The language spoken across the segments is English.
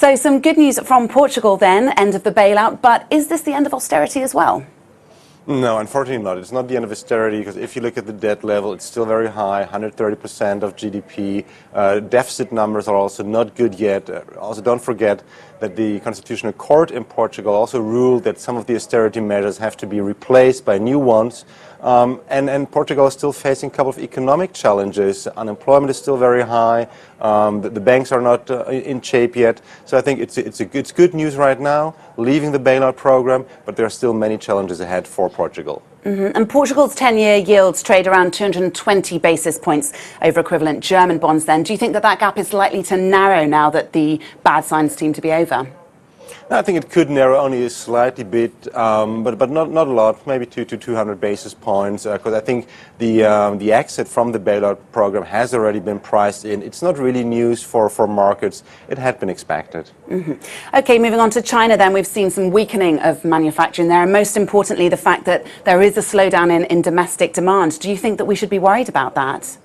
So some good news from Portugal then, end of the bailout, but is this the end of austerity as well? No, unfortunately not. It's not the end of austerity, because if you look at the debt level, it's still very high, 130% of GDP. Deficit numbers are also not good yet. Also, don't forget that the Constitutional Court in Portugal also ruled that some of the austerity measures have to be replaced by new ones. And Portugal is still facing a couple of economic challenges. Unemployment is still very high. The banks are not in shape yet. So I think it's good news right now, leaving the bailout program, but there are still many challenges ahead for Portugal. And Portugal's 10-year yields trade around 220 basis points over equivalent German bonds then. Do you think that that gap is likely to narrow now that the bad signs seem to be over? I think it could narrow only a slightly bit, but not a lot, maybe 200 basis points, because I think the exit from the bailout program has already been priced in. It's not really news for markets. It had been expected. Okay, moving on to China then, we've seen some weakening of manufacturing there, and most importantly the fact that there is a slowdown in domestic demand. Do you think that we should be worried about that?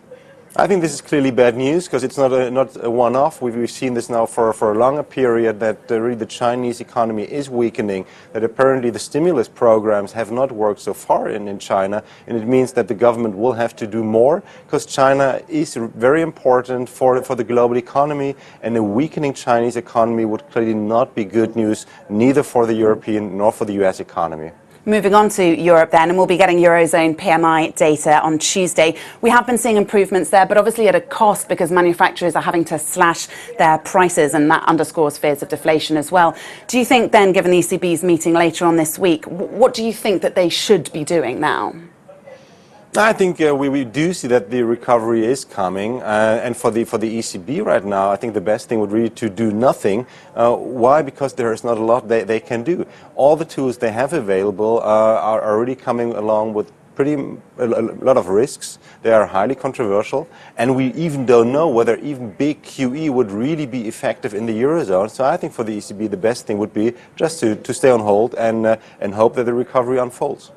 I think this is clearly bad news, because it's not a one-off. We've seen this now for a longer period, that really the Chinese economy is weakening, that apparently the stimulus programs have not worked so far in China, and it means that the government will have to do more, because China is very important for the global economy, and a weakening Chinese economy would clearly not be good news, neither for the European nor for the US economy. Moving on to Europe then, and we'll be getting Eurozone PMI data on Tuesday. We have been seeing improvements there, but obviously at a cost, because manufacturers are having to slash their prices, and that underscores fears of deflation as well. Do you think then, given the ECB's meeting later on this week, what do you think that they should be doing now? I think we do see that the recovery is coming, and for the ECB right now, I think the best thing would be to do nothing. Why? Because there is not a lot they can do. All the tools they have available are already coming along with a lot of risks. They are highly controversial, and we even don't know whether even big QE would really be effective in the Eurozone. So I think for the ECB, the best thing would be just to stay on hold and hope that the recovery unfolds.